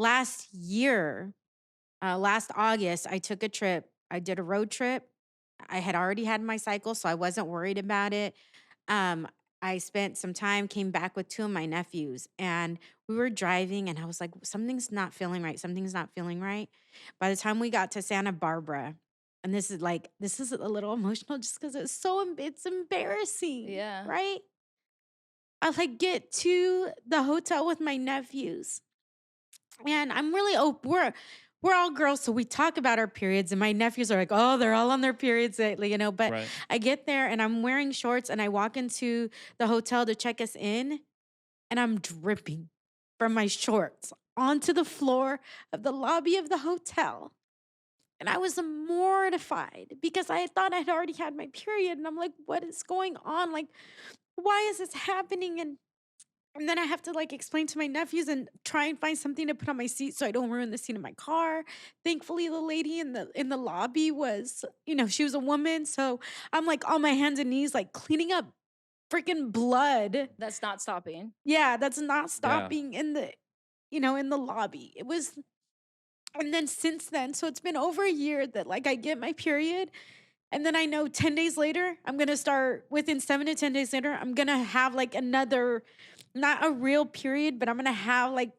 last year, last August, I took a trip. I did a road trip. I had already had my cycle, so I wasn't worried about it. Um, I spent some time, came back with two of my nephews, and we were driving, and I was like, something's not feeling right. Something's not feeling right. By the time we got to Santa Barbara, and this is a little emotional just because it's embarrassing, Yeah. right? I like get to the hotel with my nephews, and I'm really we're all girls, so we talk about our periods, and my nephews are like, "Oh, they're all on their periods lately," But Right. I get there, and I'm wearing shorts, and I walk into the hotel to check us in, and I'm dripping from my shorts onto the floor of the lobby of the hotel. And I was mortified because I thought I'd already had my period, and I'm like, "What is going on? Like, why is this happening?" And then I have to like explain to my nephews and try and find something to put on my seat so I don't ruin the seat in my car. Thankfully, the lady in the lobby was, she was a woman. So I'm like on my hands and knees, like cleaning up freaking blood. That's not stopping. Yeah, that's not Yeah. stopping in the lobby. It was, and then since then, so it's been over a year that like I get my period. And then I know 10 days later, I'm going to start within 7 to 10 days later, I'm going to have like another, not a real period, but I'm going to have like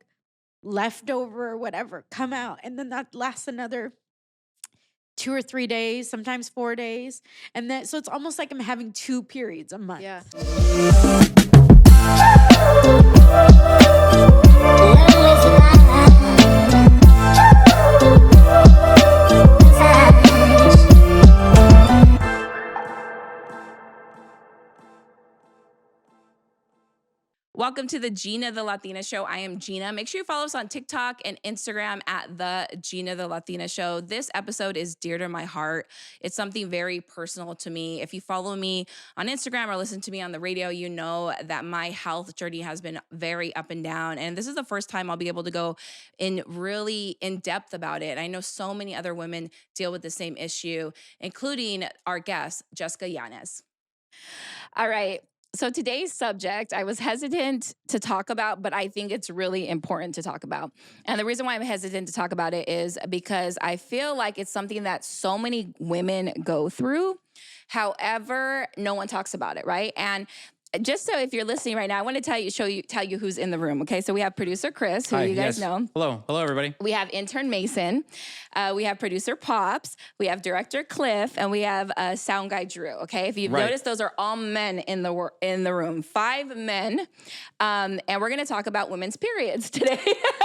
leftover or whatever come out. And then that lasts another 2 or 3 days, sometimes 4 days. And then, so it's almost like I'm having 2 periods a month. Yeah. Welcome to the Geena the Latina Show. I am Geena. Make sure you follow us on TikTok and Instagram at the Geena the Latina Show. This episode is dear to my heart. It's something very personal to me. If you follow me on Instagram or listen to me on the radio, you know that my health journey has been very up and down. And this is the first time I'll be able to go really in depth about it. I know so many other women deal with the same issue, including our guest, Jessica Yanez. All right. So today's subject, I was hesitant to talk about, but I think it's really important to talk about. And the reason why I'm hesitant to talk about it is because I feel like it's something that so many women go through. However, no one talks about it, right? And just so if you're listening right now, I want to tell you who's in the room. Okay, so we have producer Chris, who Hi, you guys yes. know. Hello, everybody. We have intern Mason, we have producer Pops, we have director Cliff, and we have sound guy Drew. Okay, if you've noticed, those are all men in the room. 5 men, and we're going to talk about women's periods today.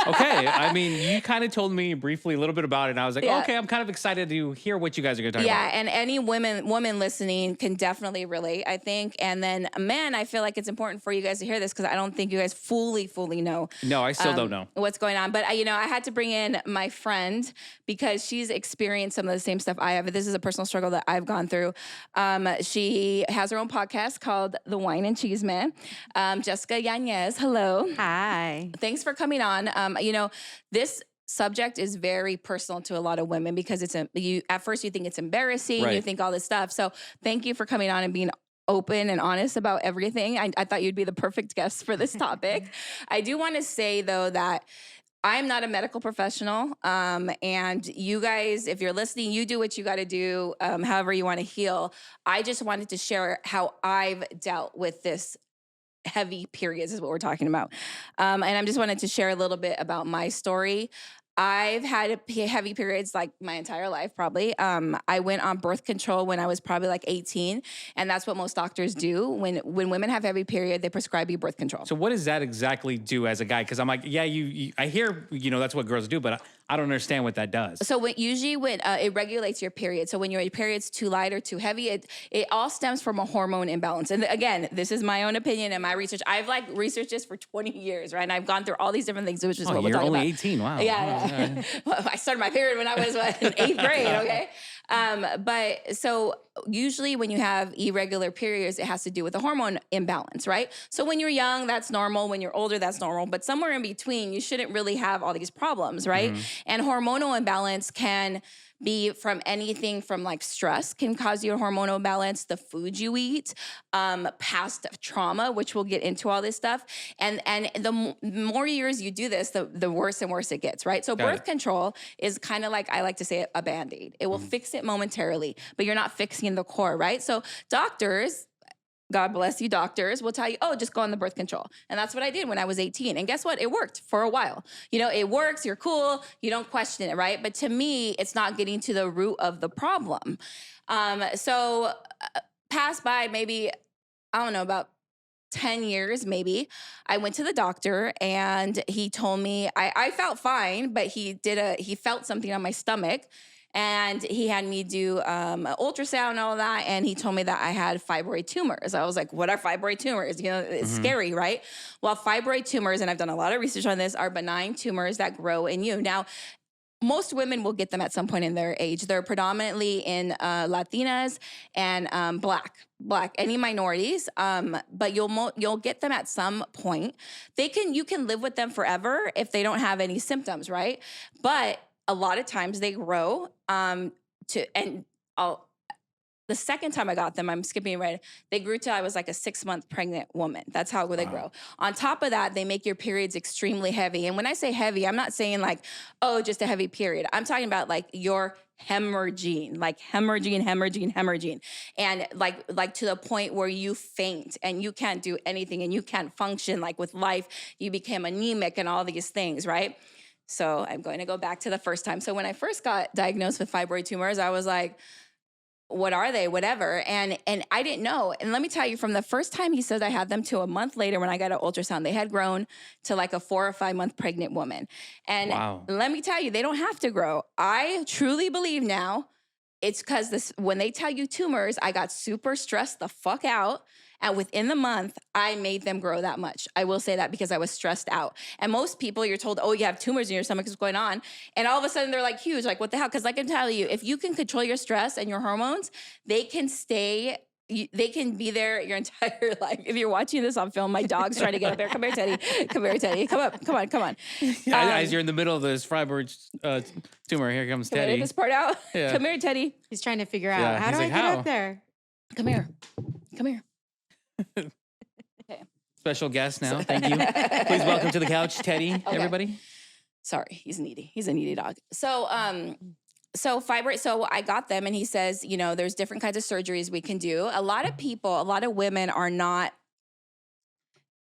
Okay, I mean, you kind of told me briefly a little bit about it, and I was like, okay, I'm kind of excited to hear what you guys are going to talk about. Yeah, and any woman listening can definitely relate, I think. And then men, I feel like it's important for you guys to hear this because I don't think you guys fully know. No, I still don't know what's going on. But I had to bring in my friend because she's experienced some of the same stuff I have. This is a personal struggle that I've gone through. She has her own podcast called The Wine and Cheese Man. Jessica Yanez, hello. Hi. Thanks for coming on. This subject is very personal to a lot of women because at first you think it's embarrassing, you think all this stuff. So thank you for coming on and being open and honest about everything. I thought you'd be the perfect guest for this topic. I do want to say though that I'm not a medical professional, and you guys, if you're listening, you do what you got to do, however you want to heal. I just wanted to share how I've dealt with this heavy periods is what we're talking about. And I just wanted to share a little bit about my story. I've had heavy periods like my entire life, probably. I went on birth control when I was probably like 18, and that's what most doctors do. When women have heavy period, they prescribe you birth control. So what does that exactly do as a guy? Because I'm like, yeah, I hear, that's what girls do, but I don't understand what that does. So usually it regulates your period. So when your period's too light or too heavy, it all stems from a hormone imbalance. And again, this is my own opinion and my research. I've researched this for 20 years, right? And I've gone through all these different things, which is what we're talking about. You're only 18, wow. Yeah. Well, I started my period when I was in 8th grade, okay? But so usually when you have irregular periods, it has to do with a hormone imbalance, right? So when you're young, that's normal. When you're older, that's normal. But somewhere in between, you shouldn't really have all these problems, right? Mm-hmm. And hormonal imbalance can be from anything from like stress can cause you a hormonal imbalance, the food you eat, past trauma, which we'll get into all this stuff. And the more years you do this, the worse and worse it gets, right? So birth control is kind of like, I like to say, a Band-Aid. It will fix it momentarily, but you're not fixing the core, right? So doctors, God bless you, doctors will tell you, oh, just go on the birth control. And that's what I did when I was 18. And guess what? It worked for a while. You know, it works, you're cool, you don't question it, right? But to me, it's not getting to the root of the problem. So passed by maybe, I don't know, about 10 years maybe, I went to the doctor and he told me, I felt fine, but he felt something on my stomach. And he had me do ultrasound and all that. And he told me that I had fibroid tumors. I was like, what are fibroid tumors? You know, it's scary, right? Well, fibroid tumors, and I've done a lot of research on this, are benign tumors that grow in you. Now, most women will get them at some point in their age. They're predominantly in Latinas and black, any minorities. But you'll get them at some point. You can live with them forever if they don't have any symptoms, right? But a lot of times they grow the second time I got them, I'm skipping right, they grew till I was like a 6-month pregnant woman. That's how they grow. On top of that, they make your periods extremely heavy. And when I say heavy, I'm not saying like, oh, just a heavy period. I'm talking about like you're hemorrhaging, like hemorrhaging. And like to the point where you faint and you can't do anything and you can't function like with life. You become anemic and all these things, right? So I'm going to go back to the first time. So when I first got diagnosed with fibroid tumors, I was like, what are they? Whatever. And I didn't know. And let me tell you, from the first time he said I had them to a month later when I got an ultrasound, they had grown to like a 4 or 5 month pregnant woman. And let me tell you, they don't have to grow. I truly believe now it's because when they tell you tumors, I got super stressed the fuck out. And within the month, I made them grow that much. I will say that because I was stressed out. And most people, you're told, oh, you have tumors in your stomach, what's going on? And all of a sudden, they're like huge. Like, what the hell? Because I can tell you, if you can control your stress and your hormones, they can be there your entire life. If you're watching this on film, my dog's trying to get up there. Come here, Teddy. Come here, Teddy. Come on. As you're in the middle of this fibroid tumor, here comes Teddy. Edit this part out. Yeah. Come here, Teddy. He's trying to figure out, how do I get up there? Come here. Okay. Special guest now. Thank you. Please welcome to the couch, Teddy, everybody. Sorry, he's needy. He's a needy dog. So fibroid, so I got them and he says, you know, there's different kinds of surgeries we can do. A lot of women are not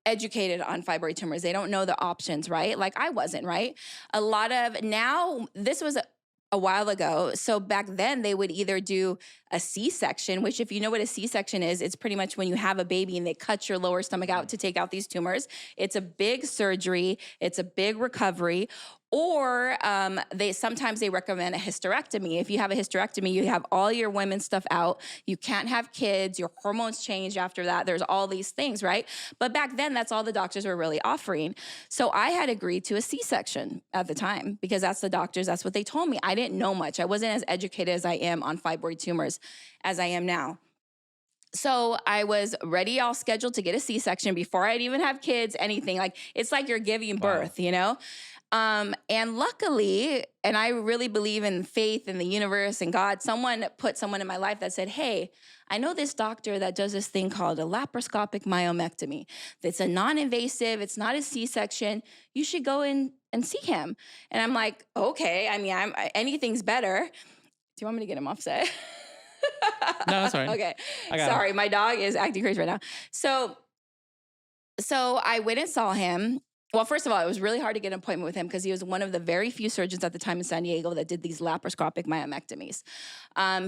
educated on fibroid tumors. They don't know the options, right? Like I wasn't, right? This was a while ago. So back then they would either do a C-section, which if you know what a C-section is, it's pretty much when you have a baby and they cut your lower stomach out to take out these tumors. It's a big surgery. It's a big recovery. Or sometimes they recommend a hysterectomy. If you have a hysterectomy, you have all your women's stuff out. You can't have kids. Your hormones change after that. There's all these things, right? But back then, that's all the doctors were really offering. So I had agreed to a C-section at the time because that's what they told me. I didn't know much. I wasn't as educated as I am on fibroid tumors as I am now. So I was ready, all scheduled to get a C-section before I'd even have kids, anything. Like, it's like you're giving birth, you know? And luckily, and I really believe in faith in the universe and God, someone put someone in my life that said, hey, I know this doctor that does this thing called a laparoscopic myomectomy. It's a non-invasive, it's not a C-section. You should go in and see him. And I'm like, okay, I mean, anything's better. Do you want me to get him offset? No, that's all right. Okay. Sorry, my dog is acting crazy right now. So I went and saw him. Well, first of all, it was really hard to get an appointment with him because he was one of the very few surgeons at the time in San Diego that did these laparoscopic myomectomies.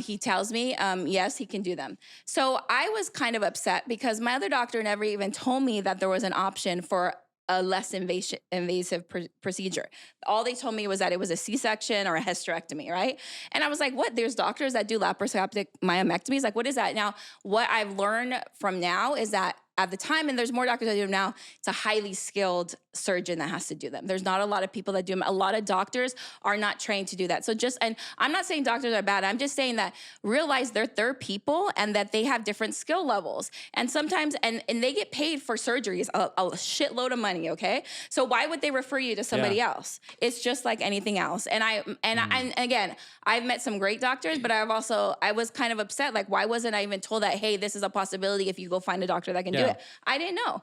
He tells me, yes, he can do them. So I was kind of upset because my other doctor never even told me that there was an option for a less invasive procedure. All they told me was that it was a C-section or a hysterectomy, right? And I was like, what? There's doctors that do laparoscopic myomectomies? Like, what is that? Now, what I've learned from now is that at the time, and there's more doctors that do them now, it's a highly skilled surgeon that has to do them. There's not a lot of people that do them. A lot of doctors are not trained to do that. So and I'm not saying doctors are bad. I'm just saying that realize they're people and that they have different skill levels. And sometimes, and they get paid for surgeries a shitload of money, okay? So why would they refer you to somebody else? It's just like anything else. And again, I've met some great doctors, but I was kind of upset. Like, why wasn't I even told that, hey, this is a possibility if you go find a doctor that can do it? I didn't know.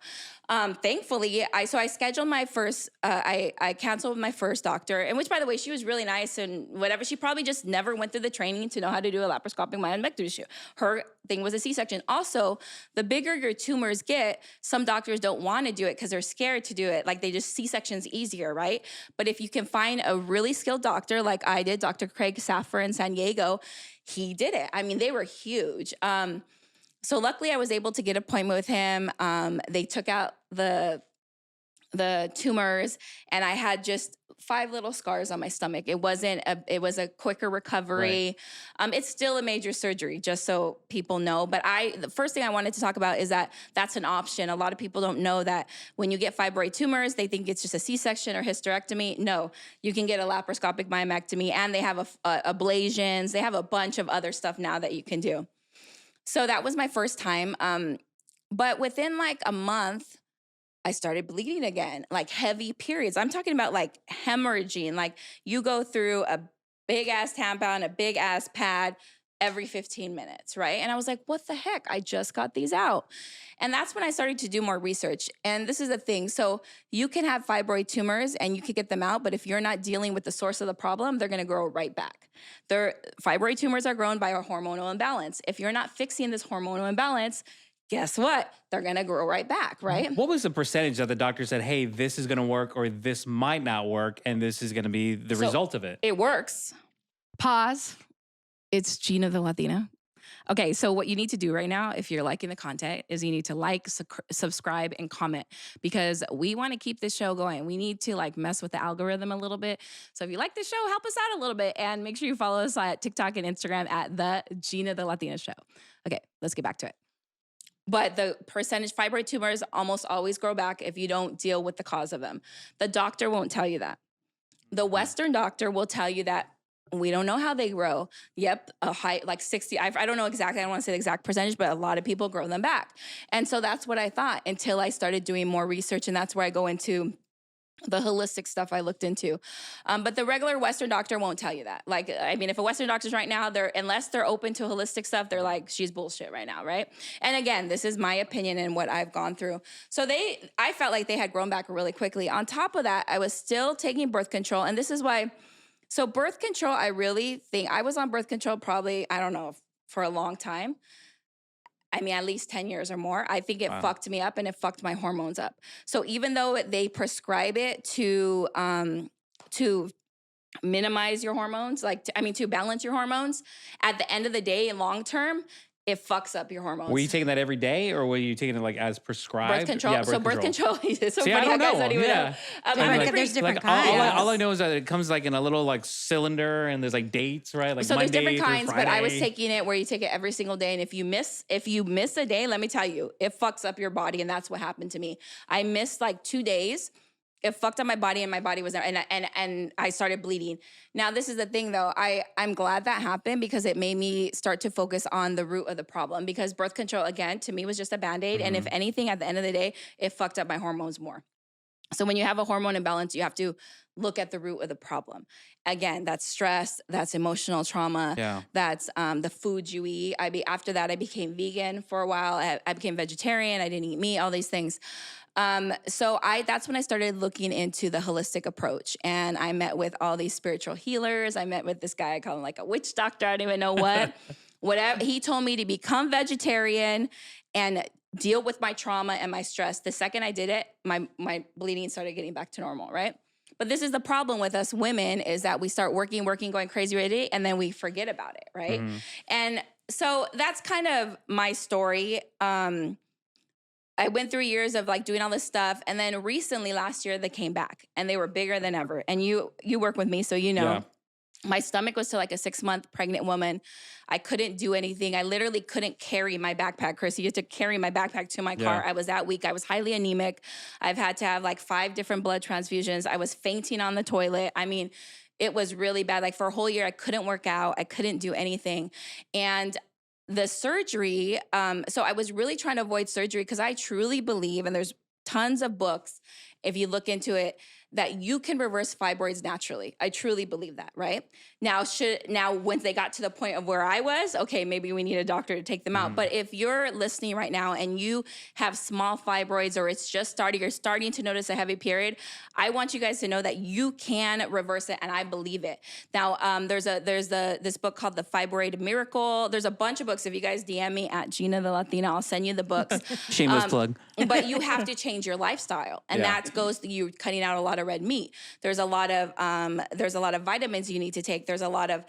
Thankfully, I scheduled my first, I canceled my first doctor, and which, by the way, she was really nice and whatever. She probably just never went through the training to know how to do a laparoscopic myomectomy. Her thing was a C-section. Also, the bigger your tumors get, some doctors don't want to do it because they're scared to do it. Like, they just C-section's easier, right? But if you can find a really skilled doctor like I did, Dr. Craig Saffer in San Diego, he did it. I mean, they were huge. So luckily I was able to get an appointment with him. They took out the tumors, and I had just 5 little scars on my stomach. It was a quicker recovery. Right. It's still a major surgery, just so people know. But the first thing I wanted to talk about is that that's an option. A lot of people don't know that when you get fibroid tumors, they think it's just a C-section or hysterectomy. No, you can get a laparoscopic myomectomy, and they have ablations. They have a bunch of other stuff now that you can do. So that was my first time. But within like a month, I started bleeding again, like heavy periods. I'm talking about like hemorrhaging. Like, you go through a big ass tampon, a big ass pad every 15 minutes, right? And I was like, what the heck? I just got these out. And that's when I started to do more research. And this is the thing. So you can have fibroid tumors and you can get them out, but if you're not dealing with the source of the problem, they're gonna grow right back. Fibroid tumors are grown by a hormonal imbalance. If you're not fixing this hormonal imbalance, guess what? They're gonna grow right back, right? What was the percentage that the doctor said, hey, this is gonna work or this might not work, and this is gonna be the result of it? It works. Pause. It's Geena the Latina. Okay, so what you need to do right now, if you're liking the content, is you need to like, subscribe, and comment, because we want to keep this show going. We need to like mess with the algorithm a little bit. So if you like the show, help us out a little bit, and make sure you follow us at TikTok and Instagram at the Geena the Latina Show. Okay, let's get back to it. But the percentage fibroid tumors almost always grow back if you don't deal with the cause of them. The doctor won't tell you that. The Western doctor will tell you that we don't know how they grow. Yep, a high, like 60, I don't know exactly, I don't want to say the exact percentage, but a lot of people grow them back. And so that's what I thought until I started doing more research, and that's where I go into the holistic stuff I looked into. But the regular Western doctor won't tell you that. Like, I mean, if a Western doctor's right now, unless they're open to holistic stuff, they're like, she's bullshit right now, right? And again, this is my opinion and what I've gone through. So I felt like they had grown back really quickly. On top of that, I was still taking birth control. And this is why, so birth control, I really think, I was on birth control probably, I don't know, for a long time. I mean, at least 10 years or more. I think it fucked me up, and it fucked my hormones up. So even though they prescribe it to minimize your hormones, to balance your hormones, at the end of the day, long term, it fucks up your hormones. Were you taking that every day, or were you taking it like as prescribed? Birth control. Yeah, birth control is so See, funny. I don't know. Guys don't even know. There's different kinds. All I know is that it comes like in a little like cylinder, and there's like dates, right? Like so Monday there's different kinds, Friday. but I was taking it where you take it every single day, and if you miss a day, let me tell you, it fucks up your body, and that's what happened to me. I missed like 2 days. It fucked up my body, and my body was there, and I started bleeding. Now, this is the thing, though. I'm glad that happened, because it made me start to focus on the root of the problem, because birth control, again, to me was just a Band-Aid. Mm-hmm. And if anything, at the end of the day, it fucked up my hormones more. So when you have a hormone imbalance, you have to look at the root of the problem. Again, that's stress, that's emotional trauma, that's the foods you eat. After that, I became vegan for a while. I became vegetarian. I didn't eat meat, all these things. So that's when I started looking into the holistic approach, and I met with all these spiritual healers. I met with this guy, I call him like a witch doctor. I don't even know what. Whatever. He told me to become vegetarian and deal with my trauma and my stress. The second I did it, my bleeding started getting back to normal, right? But this is the problem with us women, is that we start working, going crazy with it, and then we forget about it, right? Mm-hmm. And so that's kind of my story. I went through years of like doing all this stuff, and then recently last year they came back, and they were bigger than ever. And you work with me, so you know. My stomach was to like a 6-month pregnant woman. I couldn't do anything. I literally couldn't carry my backpack, Chris. You had to carry my backpack to my car. I was that weak. I was highly anemic. I've had to have like 5 different blood transfusions. I was fainting on the toilet. I mean, it was really bad. Like for a whole year, I couldn't work out. I couldn't do anything. And the surgery, so I was really trying to avoid surgery because I truly believe, and there's tons of books, if you look into it, that you can reverse fibroids naturally. I truly believe that, right? Now, once they got to the point of where I was, okay, maybe we need a doctor to take them out. But if you're listening right now and you have small fibroids or it's just starting, you're starting to notice a heavy period, I want you guys to know that you can reverse it, and I believe it. Now, there's this book called The Fibroid Miracle. There's a bunch of books. If you guys DM me at Geena the Latina, I'll send you the books. Shameless plug. But you have to change your lifestyle, and that goes to you cutting out a lot of red meat. There's a lot of vitamins you need to take. There's a lot of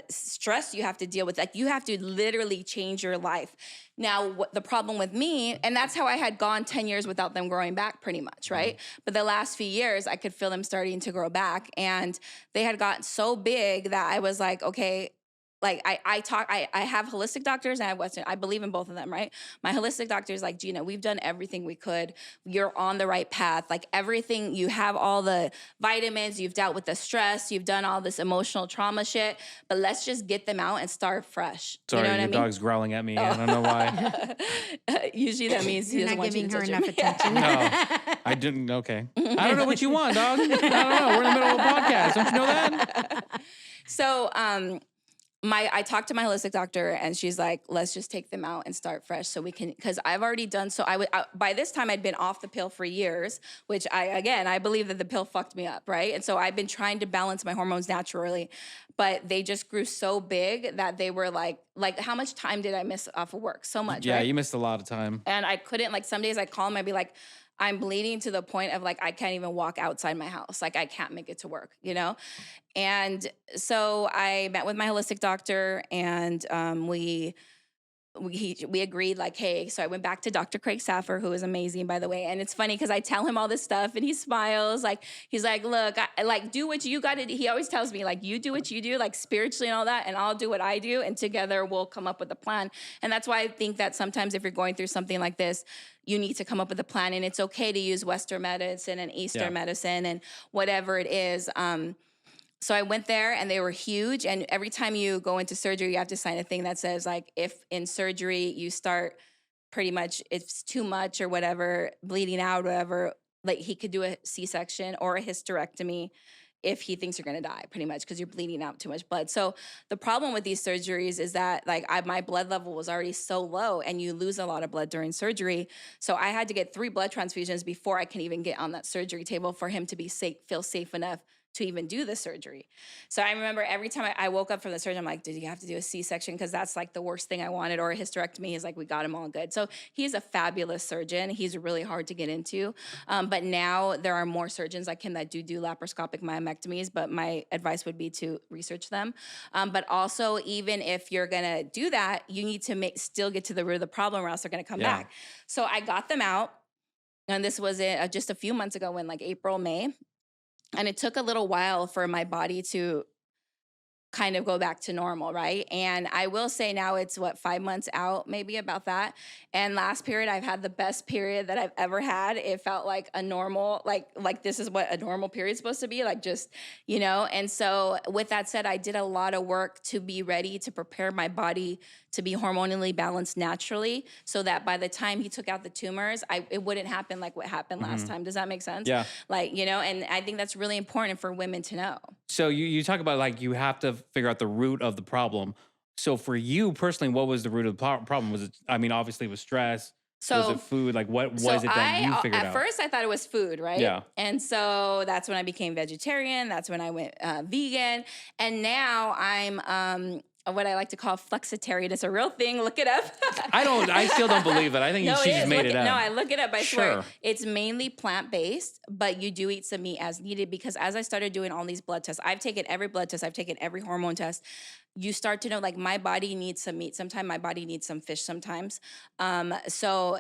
stress you have to deal with. Like you have to literally change your life. Now, the problem with me, and that's how I had gone 10 years without them growing back pretty much, right? But the last few years, I could feel them starting to grow back, and they had gotten so big that I was like, okay, like I have holistic doctors and I have Western. I believe in both of them, right? My holistic doctor is like, Geena, we've done everything we could. You're on the right path. Like everything, you have all the vitamins, you've dealt with the stress, you've done all this emotional trauma shit, but let's just get them out and start fresh. Sorry, you know what your I mean? dog's growling at me. I don't know why. Usually that means he You're doesn't not want you giving to her touch enough him. attention. No, I didn't. Okay. I don't know what you want, dog. I don't know. We're in the middle of a podcast. Don't you know that? So, I talked to my holistic doctor and she's like, let's just take them out and start fresh so we can, because I've already done, so by this time I'd been off the pill for years, which I believe that the pill fucked me up, right? And so I've been trying to balance my hormones naturally, but they just grew so big that they were like how much time did I miss off of work? So much, Yeah, right? you missed a lot of time. And I couldn't, like some days I'd call him, I'd be like, I'm bleeding to the point of like, I can't even walk outside my house. Like I can't make it to work, you know? And so I met with my holistic doctor and we agreed like, hey, so I went back to Dr. Craig Saffer, who is amazing, by the way. And it's funny because I tell him all this stuff and he smiles. Like, he's like, look, I like, do what you got to do. He always tells me like, you do what you do, like spiritually and all that, and I'll do what I do. And together we'll come up with a plan. And that's why I think that sometimes if you're going through something like this, you need to come up with a plan, and it's okay to use Western medicine and Eastern medicine and whatever it is. So I went there and they were huge. And every time you go into surgery, you have to sign a thing that says like, if in surgery you start pretty much, it's too much or whatever, bleeding out, whatever, like he could do a C-section or a hysterectomy if he thinks you're going to die pretty much because you're bleeding out too much blood. So the problem with these surgeries is that like my blood level was already so low and you lose a lot of blood during surgery. So I had to get 3 blood transfusions before I can even get on that surgery table for him to be safe, feel safe enough to even do the surgery. So I remember every time I woke up from the surgery, I'm like, did you have to do a C-section? Because that's like the worst thing I wanted, or a hysterectomy. He's like, we got him all good. So he's a fabulous surgeon. He's really hard to get into. But now there are more surgeons like him that do laparoscopic myomectomies, but my advice would be to research them. But also, even if you're gonna do that, you need to still get to the root of the problem or else they're gonna come back. So I got them out. And this was just a few months ago in like April, May. And it took a little while for my body to kind of go back to normal, right? And I will say now it's 5 months out, maybe about that. And last period, I've had the best period that I've ever had. It felt like a normal, like this is what a normal period is supposed to be, like just, you know? And so with that said, I did a lot of work to be ready to prepare my body to be hormonally balanced naturally so that by the time he took out the tumors, it wouldn't happen like what happened last time. Does that make sense? Yeah. Like, you know, and I think that's really important for women to know. So you talk about like you have to figure out the root of the problem. So for you personally, what was the root of the problem? Was it, I mean, obviously it was stress. So, was it food? Like what was it that you figured out? At first I thought it was food, right? Yeah. And so that's when I became vegetarian. That's when I went vegan. And now I'm what I like to call flexitarian. It's a real thing. Look it up. I still don't believe it. I think she just made it up. No, I look it up. I swear. Sure. It's mainly plant-based, but you do eat some meat as needed because as I started doing all these blood tests, I've taken every blood test, I've taken every hormone test. You start to know like my body needs some meat. Sometimes my body needs some fish sometimes. And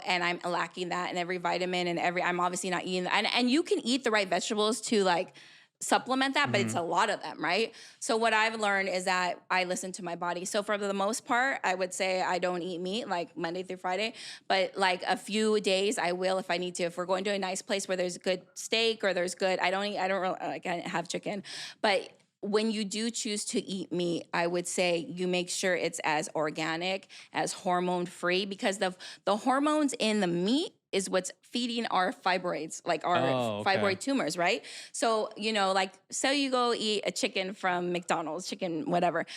I'm lacking that and every vitamin and I'm obviously not eating that. And you can eat the right vegetables to like supplement that, but it's a lot of them, right? So what I've learned is that I listen to my body. So for the most part, I would say I don't eat meat like Monday through Friday, but like a few days I will if I need to. If we're going to a nice place where there's good steak or there's good, I don't really like I have chicken, but when you do choose to eat meat, I would say you make sure it's as organic, as hormone free, because the hormones in the meat is what's feeding our fibroids, like our fibroid tumors, right? So, like, so you go eat a chicken from McDonald's, chicken, whatever.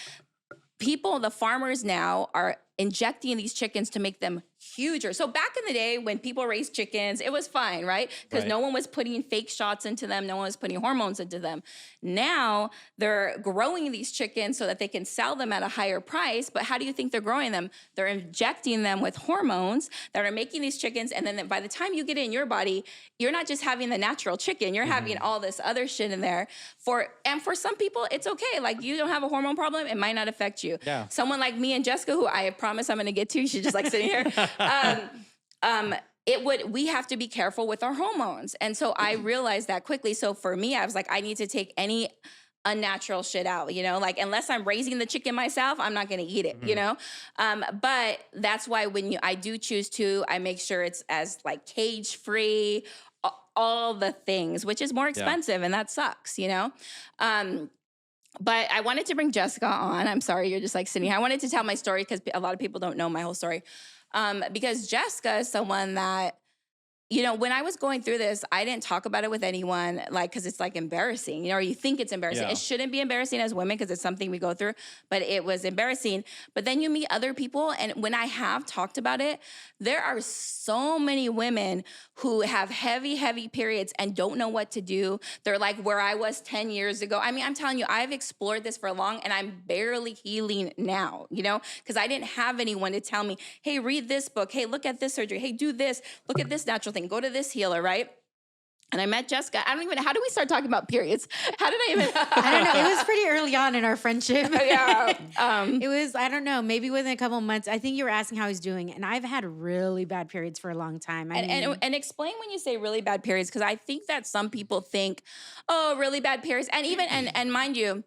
People, the farmers now are injecting these chickens to make them huger. So back in the day when people raised chickens, it was fine, right? Because no one was putting fake shots into them. No one was putting hormones into them. Now they're growing these chickens so that they can sell them at a higher price. But how do you think they're growing them? They're injecting them with hormones that are making these chickens. And then by the time you get it in your body, you're not just having the natural chicken, you're having all this other shit in there. For some people, it's okay. Like, you don't have a hormone problem, it might not affect you. Yeah. Someone like me and Jessica, who I promise I'm going to get to, she's just like sitting here. We have to be careful with our hormones. And so I realized that quickly. So for me, I was like, I need to take any unnatural shit out, like, unless I'm raising the chicken myself, I'm not going to eat it, but that's why when I do choose to, I make sure it's as like cage free, all the things, which is more expensive and that sucks, But I wanted to bring Jessica on. I'm sorry, you're just like sitting here. I wanted to tell my story because a lot of people don't know my whole story. Because Jessica is someone that, when I was going through this, I didn't talk about it with anyone, like, because it's like embarrassing, or you think it's embarrassing. Yeah. It shouldn't be embarrassing as women because it's something we go through, but it was embarrassing. But then you meet other people, and when I have talked about it, there are so many women who have heavy, heavy periods and don't know what to do. They're like where I was 10 years ago. I mean, I'm telling you, I've explored this for long, and I'm barely healing now, because I didn't have anyone to tell me, hey, read this book. Hey, look at this surgery. Hey, do this. Look at this natural thing. Go to this healer, right? And I met Jessica. How did we start talking about periods? How did I even? I don't know. It was pretty early on in our friendship. Yeah. It was, I don't know, maybe within a couple of months. I think you were asking how he's doing. And I've had really bad periods for a long time. And explain when you say really bad periods, because I think that some people think, oh, really bad periods. And even, and mind you,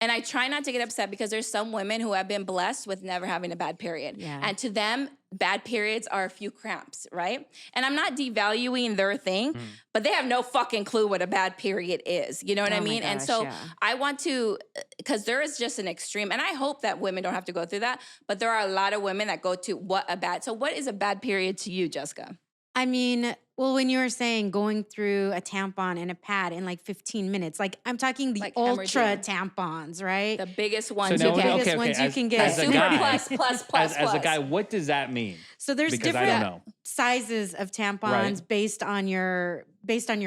and I try not to get upset because there's some women who have been blessed with never having a bad period. Yeah. And to them, bad periods are a few cramps, right? And I'm not devaluing their thing, but they have no fucking clue what a bad period is. You know what I mean? And so I want to, because there is just an extreme, and I hope that women don't have to go through that, but there are a lot of women that go to so what is a bad period to you, Jessica? I mean, well, when you were saying going through a tampon and a pad in like 15 minutes, like I'm talking the Like ultra hemorrhaging. tampons, right? The biggest ones So you no, can. biggest ones you can get. As a Super guy, plus. as a guy, what does that mean? So there's Because I don't know. sizes of tampons based on your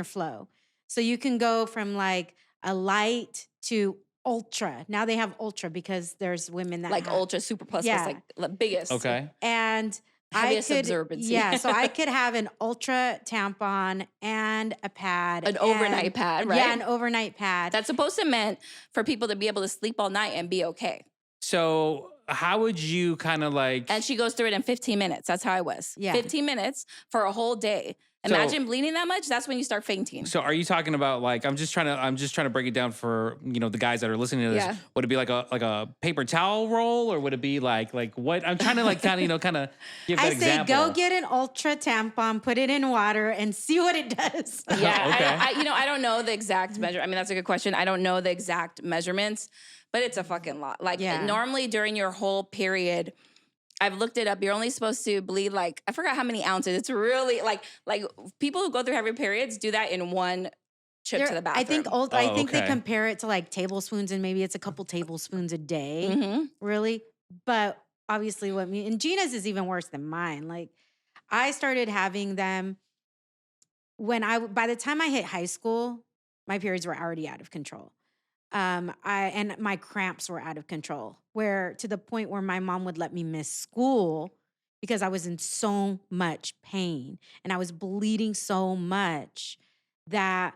flow. So you can go from like a light to ultra. Now they have ultra because there's women that Like have, ultra super plus, like the biggest. Okay. and Heaviest I could, absorbency. yeah, so I could have an ultra tampon and a pad. An overnight pad, right? Yeah, an overnight pad. That's supposed to meant for people to be able to sleep all night and be okay. So how would you kind of like? And she goes through it in 15 minutes. That's how I was. Yeah. 15 minutes for a whole day. Imagine bleeding that much. That's when you start fainting. So are you talking about like I'm just trying to break it down for the guys that are listening to this. Yeah. Would it be like a paper towel roll, or would it be like what? I'm trying to like kind of give that I say example. go get an ultra tampon, put it in water, and see what it does. Yeah, Okay. I don't know the exact measure. I mean, that's a good question. I don't know the exact measurements, but it's a fucking lot. Like normally during your whole period, I've looked it up. You're only supposed to bleed like, I forgot how many ounces. It's really like people who go through heavy periods do that in one trip to the bathroom. I think they okay. compare it to like tablespoons, and maybe it's a couple tablespoons a day, Mm-hmm. really. But obviously and Gina's is even worse than mine. Like I started having them by the time I hit high school, my periods were already out of control. And my cramps were out of control, where to the point where my mom would let me miss school because I was in so much pain and I was bleeding so much that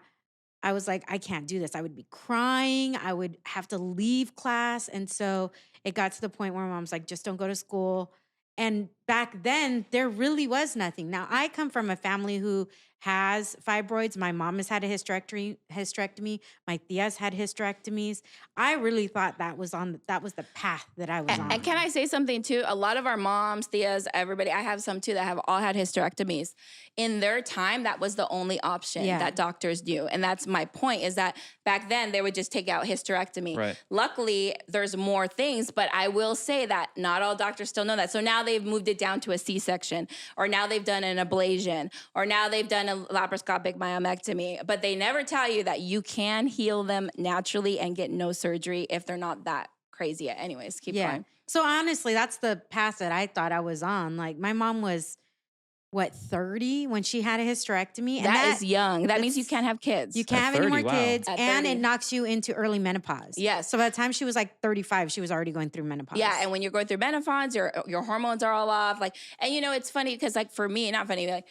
I was like, I can't do this. I would be crying. I would have to leave class. And so it got to the point where my mom's like, just don't go to school. And back then there really was nothing. Now I come from a family who has fibroids. My mom has had a hysterectomy. My tias had hysterectomies. I really thought that was the path that I was on. And can I say something too? A lot of our moms, tias, everybody, I have some too that have all had hysterectomies. In their time, that was the only option that doctors knew. And that's my point, is that back then they would just take out hysterectomy. Right. Luckily, there's more things, but I will say that not all doctors still know that. So now they've moved it down to a C-section, or now they've done an ablation, or now they've done a laparoscopic myomectomy. But they never tell you that you can heal them naturally and get no surgery if they're not that crazy yet. Anyways, keep going. So honestly, that's the path that I thought I was on. Like my mom was, 30 when she had a hysterectomy? And that is young. That means you can't have kids. You can't have any more kids, At and 30. it knocks you into early menopause. Yes. So by the time she was like 35, she was already going through menopause. Yeah, and when you're going through menopause, your hormones are all off. Like, and you know, it's funny because like for me, not funny, like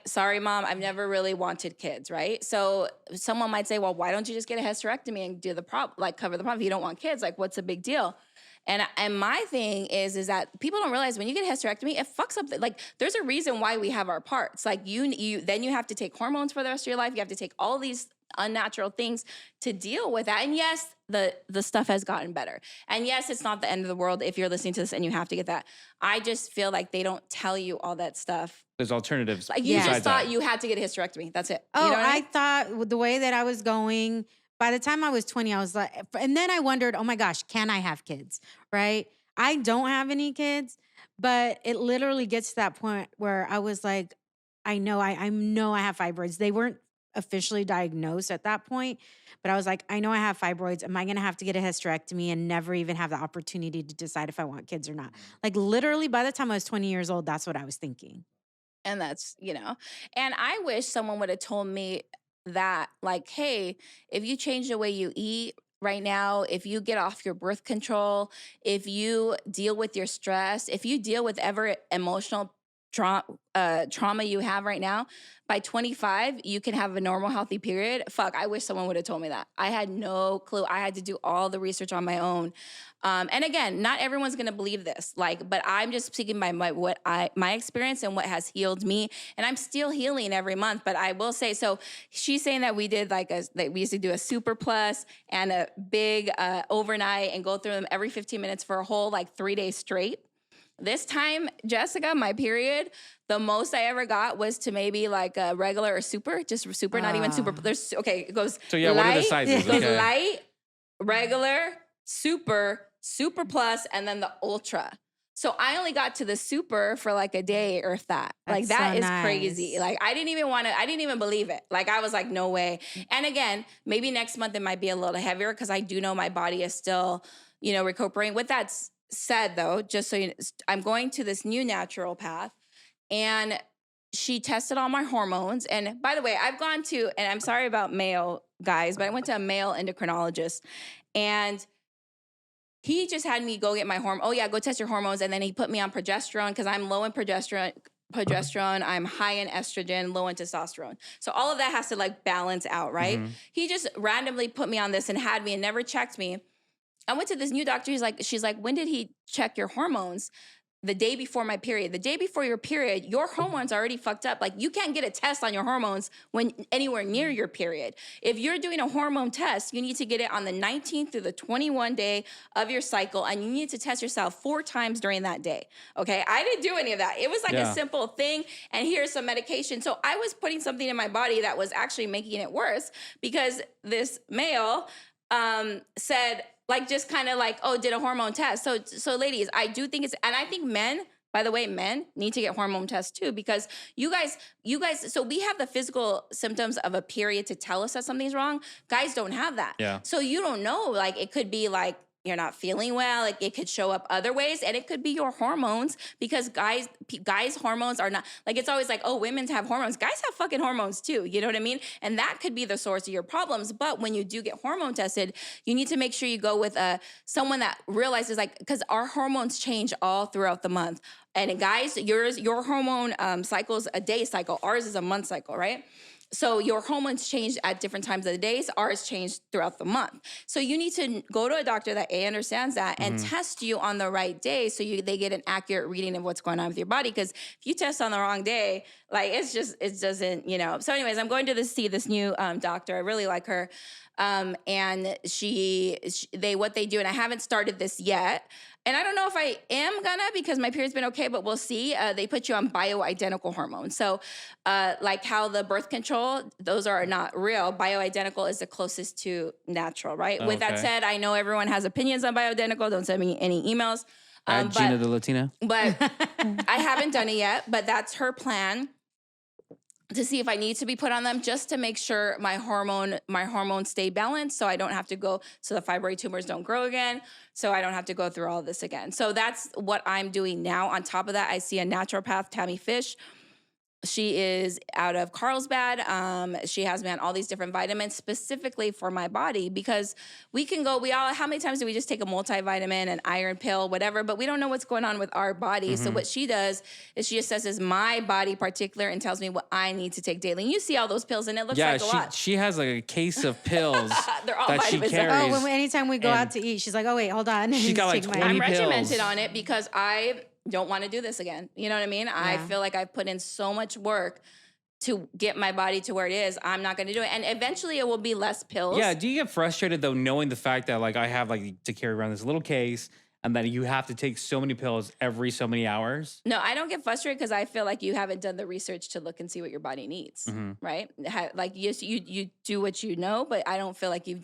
sorry, mom, I've never really wanted kids, right? So someone might say, well, why don't you just get a hysterectomy and do the cover the problem? If you don't want kids, like what's the big deal? And my thing is that people don't realize when you get a hysterectomy, it fucks up. Like there's a reason why we have our parts. Like then you have to take hormones for the rest of your life. You have to take all these unnatural things to deal with that. And yes, the stuff has gotten better. And yes, it's not the end of the world if you're listening to this and you have to get that. I just feel like they don't tell you all that stuff. There's alternatives. Like you just thought you had to get a hysterectomy. That's it. Oh, you know what I I mean? thought the way that I was going, by the time I was 20, I was like, and then I wondered, oh my gosh, can I have kids? Right? I don't have any kids, but it literally gets to that point where I was like, I know I have fibroids. They weren't officially diagnosed at that point, but I was like, I know I have fibroids. Am I going to have to get a hysterectomy and never even have the opportunity to decide if I want kids or not? Like literally by the time I was 20 years old, that's what I was thinking. And that's, and I wish someone would have told me that, like, hey, if you change the way you eat right now, if you get off your birth control, if you deal with your stress, if you deal with ever emotional trauma you have right now, by 25, you can have a normal, healthy period. Fuck, I wish someone would have told me that. I had no clue. I had to do all the research on my own. And again, not everyone's gonna believe this, but I'm just speaking by my experience and what has healed me. And I'm still healing every month, but I will say, so she's saying that we did we used to do a super plus and a big overnight and go through them every 15 minutes for a whole 3 days straight. This time, Jessica, my period, the most I ever got was to maybe a regular or super, just super, not even super. It goes So yeah, what are the sizes? It goes light, regular, super plus, and then the ultra. So I only got to the super for a day or if that. That's that so is nice. crazy. I didn't even believe it. I was like, no way. And again, maybe next month it might be a little heavier because I do know my body is still, recuperating. With that said though, just so you know, I'm going to this new natural path, and she tested all my hormones. And by the way, I've gone to, and I'm sorry about male guys, but I went to a male endocrinologist, and he just had me go get my hormone. Oh yeah, go test your hormones. And then he put me on progesterone because I'm low in progesterone, I'm high in estrogen, low in testosterone. So all of that has to balance out, right? Mm-hmm. He just randomly put me on this and had me and never checked me. I went to this new doctor. She's like, when did he check your hormones? The day before my period. The day before your period, your hormones are already fucked up. You can't get a test on your hormones when anywhere near your period. If you're doing a hormone test, you need to get it on the 19th through the 21 day of your cycle, and you need to test yourself 4 times during that day. Okay, I didn't do any of that. It was a simple thing, and here's some medication. So I was putting something in my body that was actually making it worse because this male said, just kind of oh, did a hormone test. So ladies, I do think and I think men, by the way, men need to get hormone tests too, because you guys, so we have the physical symptoms of a period to tell us that something's wrong. Guys don't have that. Yeah. So you don't know, it could be you're not feeling well. It could show up other ways, and it could be your hormones, because guys' hormones are not it's always oh, women have hormones. Guys have fucking hormones too. You know what I mean? And that could be the source of your problems. But when you do get hormone tested, you need to make sure you go with someone that realizes because our hormones change all throughout the month. And guys, your hormone cycle is a day cycle. Ours is a month cycle, right? So your hormones change at different times of the day. So ours change throughout the month. So you need to go to a doctor that understands that and test you on the right day, so they get an accurate reading of what's going on with your body. Because if you test on the wrong day, like it doesn't, you know. So, anyways, I'm going to see this new doctor. I really like her. And what they do, and I haven't started this yet. And I don't know if I am gonna, because my period's been okay, but we'll see. They put you on bioidentical hormones. So like how the birth control, those are not real. Bioidentical is the closest to natural, right? With that Okay. said, I know everyone has opinions on bioidentical. Don't send me any emails. At Geena the Latina. But I haven't done it yet, but that's her plan, to see if I need to be put on them, just to make sure my hormones stay balanced, so I don't have to go, so the fibroid tumors don't grow again, so I don't have to go through all this again. So that's what I'm doing now. On top of that, I see a naturopath, Tammy Fish. She is out of Carlsbad. She has me on all these different vitamins specifically for my body, because how many times do we just take a multivitamin, an iron pill, whatever, but we don't know what's going on with our body. So what she does is she assesses my body particular and tells me what I need to take daily. And you see all those pills, and it looks like a lot. She has like a case of pills They're all that she vitamins. carries. Oh, anytime we go out to eat, she's like, "Oh wait, hold on." She got like Take my- 20 I'm pills. regimented on it because I don't want to do this again. You know what I mean? I feel like I've put in so much work to get my body to where it is. I'm not going to do it. And eventually it will be less pills. Yeah, do you get frustrated though, knowing the fact that like I have like to carry around this little case, and then you have to take so many pills every so many hours? No, I don't get frustrated, because I feel like you haven't done the research to look and see what your body needs, right? Like, yes, you do what you know, but I don't feel like you've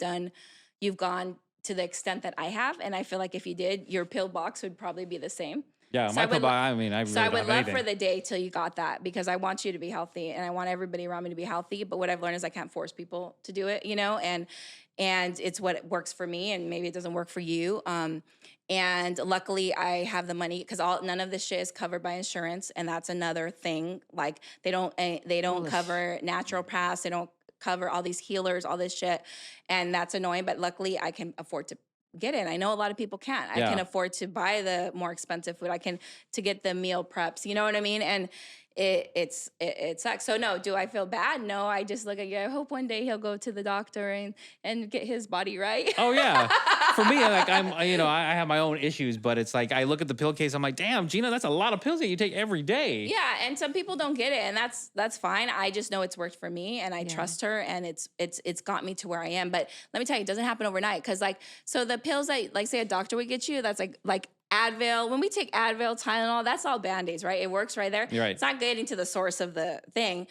gone to the extent that I have. And I feel like if you did, your pill box would probably be the same. Yeah, So I would I mean, I really So I don't would have love anything. for the day till you got that, because I want you to be healthy and I want everybody around me to be healthy. But what I've learned is I can't force people to do it, you know, and it's what works for me, and maybe it doesn't work for you. And luckily I have the money, because none of this shit is covered by insurance, and that's another thing. Like they don't cover naturopaths, they don't cover all these healers, all this shit, and that's annoying. But luckily I can afford to get it. I know a lot of people can't. I can afford to buy the more expensive food. To get the meal preps. You know what I mean? And it sucks. So no, do I feel bad? No, I just look at, I hope one day he'll go to the doctor and get his body right. Oh yeah. For me, like I have my own issues, but it's like I look at the pill case, I'm like, damn, Geena, that's a lot of pills that you take every day. Yeah, and some people don't get it, and that's fine. I just know it's worked for me, and I trust her, and it's got me to where I am. But let me tell you, it doesn't happen overnight, because so the pills that, like, say a doctor would get you, that's like Advil. When we take Advil, Tylenol, that's all Band-Aids, right? It works right there. You're right. It's not getting to the source of the thing.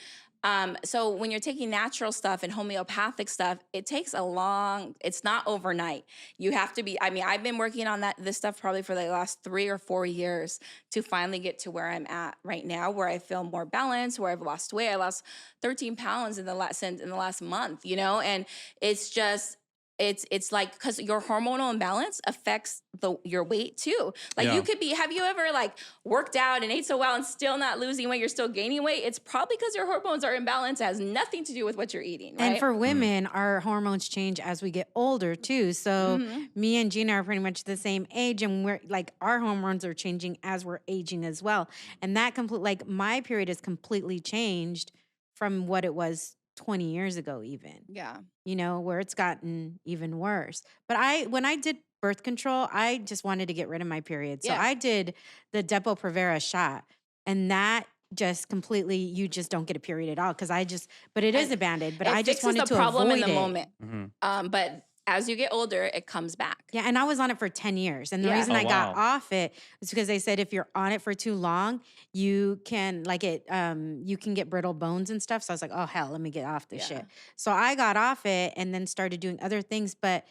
So when you're taking natural stuff and homeopathic stuff, it takes it's not overnight. You have to be, I've been working on this stuff probably for the last 3 or 4 years to finally get to where I'm at right now, where I feel more balanced, where I've lost weight. I lost 13 pounds in the last month, you know, and it's just, it's like, because your hormonal imbalance affects your weight too. Like you could have you ever like worked out and ate so well and still not losing weight, you're still gaining weight? It's probably because your hormones are imbalanced. It has nothing to do with what you're eating, right? And for women, our hormones change as we get older too. So me and Geena are pretty much the same age, and we're like, our hormones are changing as we're aging as well. And that like my period has completely changed from what it was 20 years ago even. Yeah. You know, where it's gotten even worse. But when I did birth control, I just wanted to get rid of my period. So I did the Depo-Provera shot, and that just completely, you just don't get a period at all, because but it is a Band-Aid, but I just wanted to problem avoid in the it. moment. But as you get older, it comes back. Yeah, and I was on it for 10 years. And the reason I got off it was because they said if you're on it for too long, you can you can get brittle bones and stuff. So I was like, oh hell, let me get off this shit. So I got off it and then started doing other things, but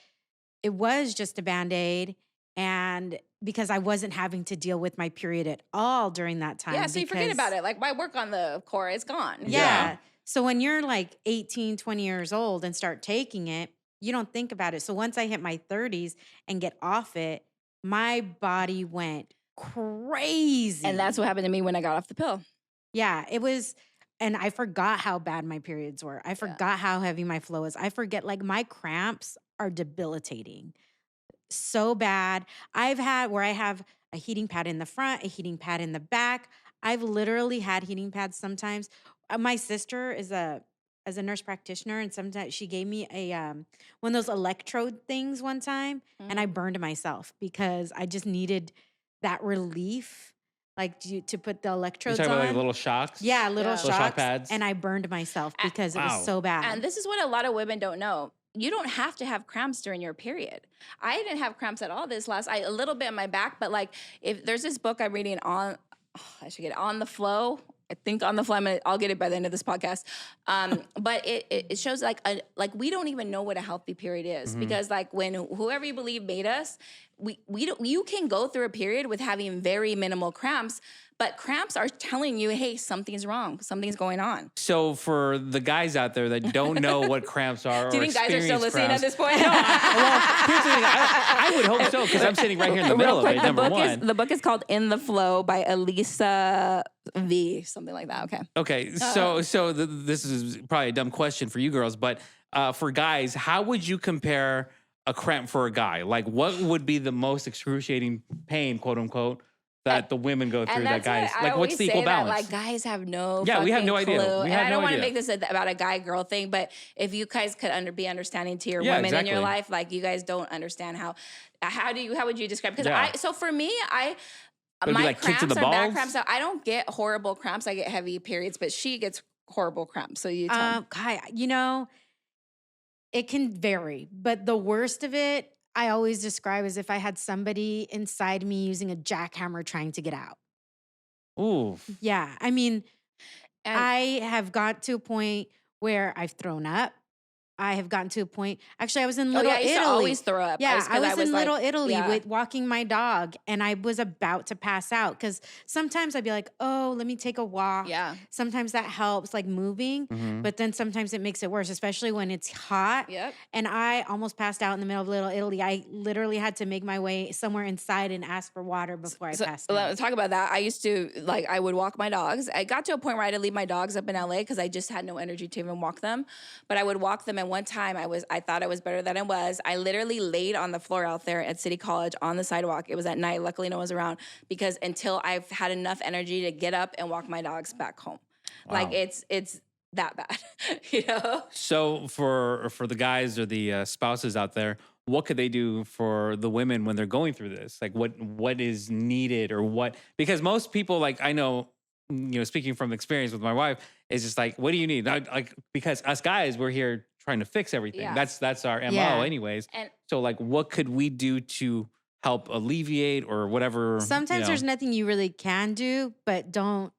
it was just a Band-Aid. And because I wasn't having to deal with my period at all during that time. Yeah, so you forget about it. Like my work on the core is gone. Yeah. So when you're like 18, 20 years old and start taking it, you don't think about it. So once I hit my 30s and get off it, my body went crazy. And that's what happened to me when I got off the pill. Yeah, it was, and I forgot how bad my periods were. I forgot how heavy my flow is. I forget, like, my cramps are debilitating. So bad. I've had where I have a heating pad in the front, a heating pad in the back. I've literally had heating pads sometimes. My sister is a as a nurse practitioner, and sometimes she gave me a one of those electrode things one time, and I burned myself because I just needed that relief, like to put the You electrodes talking about like on. little shocks? Yeah, little Yeah. Little shock shocks, pads? and I burned myself A- because it was Wow. so bad. And this is what a lot of women don't know. You don't have to have cramps during your period. I didn't have cramps at all this last. A little bit in my back, but like if there's this book I'm reading on, I should get it, On the Flow. I think On the Flow. I'll get it by the end of this podcast. But it shows like we don't even know what a healthy period is because like when whoever you believe made us, we don't. You can go through a period with having very minimal cramps, but cramps are telling you, hey, something's wrong, something's going on. So for the guys out there that don't know what cramps are, Do you or think guys are still experience listening cramps, at this point? No, here's the thing. I would hope so because I'm sitting right here in the middle of it. Number one. The book is called In the Flow by Elisa V, something like that. Okay. Okay, so this is probably a dumb question for you girls, but for guys, how would you compare a cramp for a guy? Like, what would be the most excruciating pain, quote unquote, that the women go through? And That that's guys what I like, what's always the say equal that, balance? like guys have no Yeah, we have fucking no idea. clue. We and have I no don't want to idea. make this about a guy girl thing, but if you guys could be understanding to your Yeah, women in your exactly. life, like you guys don't understand how would you describe? Because Yeah. so for me, Would it be my like kicks in cramps the are back balls? cramps. So I don't get horrible cramps. I get heavy periods, but she gets horrible cramps. So you tell me. God, it can vary, but the worst of it, I always describe as if I had somebody inside me using a jackhammer trying to get out. Ooh, Yeah, I mean, And I have got to a point where I've thrown up. I have gotten to a point. Actually, I was in Little I used to Italy. always throw up. Yeah, I 'cause was in like, Little Italy yeah. with walking my dog, and I was about to pass out because sometimes I'd be like, "Oh, let me take a walk." Yeah. Sometimes that helps, like moving, but then sometimes it makes it worse, especially when it's hot. Yep. And I almost passed out in the middle of Little Italy. I literally had to make my way somewhere inside and ask for water before I passed out. Let's talk about that. I used to I would walk my dogs. I got to a point where I had to leave my dogs up in LA because I just had no energy to even walk them. But I would walk them, and one time I thought I was better than I was. I literally laid on the floor out there at City College on the sidewalk. It was at night. Luckily, no one was around because until I've had enough energy to get up and walk my dogs back home. Like Wow. it's that bad, you know. So for the guys or the spouses out there, what could they do for the women when they're going through this? Like what is needed or what? Because most people, like I know, speaking from experience with my wife, is just like, what do you need? Because us guys, we're here trying to fix everything. Yeah. That's our MO, Yeah. anyways. And So like, what could we do to help alleviate or whatever? Sometimes there's nothing you really can do, but don't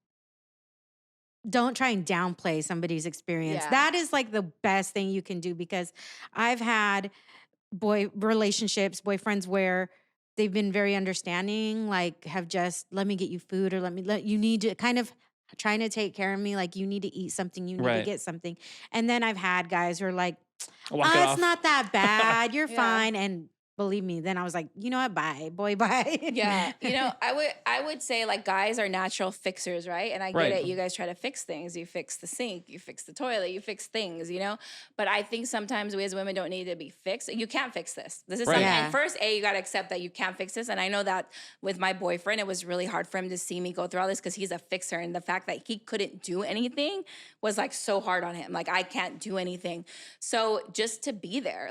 try and downplay somebody's experience. Yeah. That is like the best thing you can do because I've had boyfriends where they've been very understanding, like have just let me get you food or you need to kind of trying to take care of me, like you need to eat something, you need to Right. get something. And then I've had guys who are like, Walk it it's off. not that bad, you're Yeah. fine. And believe me, then I was like, you know what, bye, boy, bye. yeah, I would say like guys are natural fixers, right? And I get Right. it. You guys try to fix things. You fix the sink, you fix the toilet, you fix things, But I think sometimes we as women don't need to be fixed. You can't fix this. This is Right. something. Yeah. And first, you got to accept that you can't fix this. And I know that with my boyfriend, it was really hard for him to see me go through all this because he's a fixer, and the fact that he couldn't do anything was like so hard on him. Like I can't do anything. So just to be there,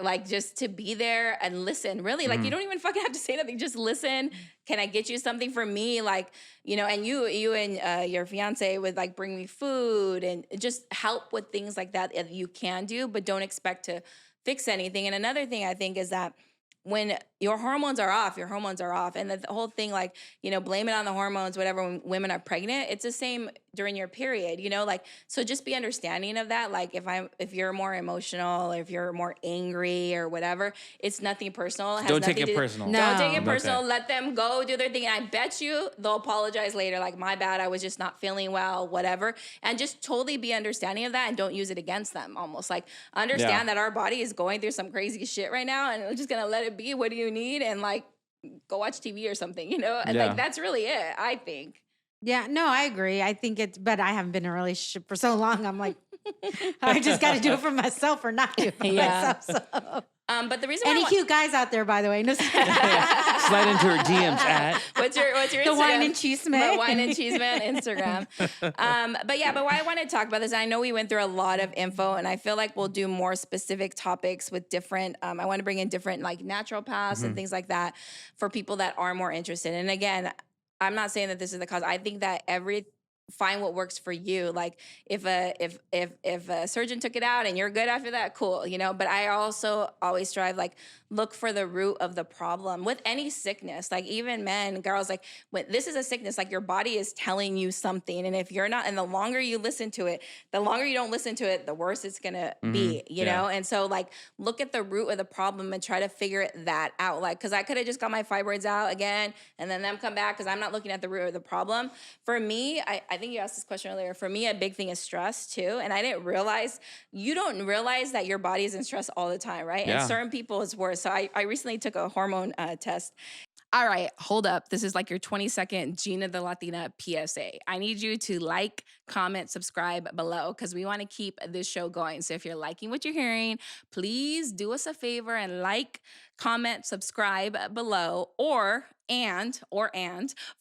and listen. Really, like you don't even fucking have to say nothing. Just listen. Can I get you something for me? Like, and you and your fiance would like bring me food and just help with things like that you can do, but don't expect to fix anything. And another thing I think is that when your hormones are off, and the whole thing, like, blame it on the hormones, whatever, when women are pregnant, it's the same during your period, so just be understanding of that. Like if you're more emotional, or if you're more angry or whatever, it's nothing personal. It has Don't take nothing it to- personal. No. Don't take it Okay. personal. Let them go do their thing. And I bet you they'll apologize later. Like, my bad, I was just not feeling well, whatever. And just totally be understanding of that and don't use it against them. Almost like understand that our body is going through some crazy shit right now, and we're just gonna let it be. What do you need? And like, go watch TV or something, And Yeah. like that's really it, I think. Yeah, no, I agree. I think but I haven't been in a relationship for so long. I'm like, I just got to do it for myself or not do it for myself. So. But the reason Any why cute guys out there, by the way. No, Slide into her DMs at what's your the Instagram? wine and cheese man. The wine and cheese man Instagram. But why I want to talk about this, I know we went through a lot of info, and I feel like we'll do more specific topics with different. I want to bring in different like naturopaths and things like that for people that are more interested. And again, I'm not saying that this is the cause. I think that find what works for you. Like if a surgeon took it out and you're good after that, cool, but I also always strive, like, look for the root of the problem with any sickness. Like even men, girls, like when this is a sickness, like your body is telling you something. And if you're not, and the longer you listen to it, the longer you don't listen to it, the worse it's gonna be, you know? And so like look at the root of the problem and try to figure that out. Like, cause I could have just got my fibroids out again and then them come back, cause I'm not looking at the root of the problem. For me, I think you asked this question earlier. For me, a big thing is stress too. And I didn't realize, you don't realize that your body is in stress all the time, right? Yeah. And certain people it's worse. So I recently took a hormone test. All right, hold up. This is like your 20-second Geena the Latina PSA. I need you to like, comment, subscribe below because we want to keep this show going. So if you're liking what you're hearing, please do us a favor and like, comment, subscribe below, and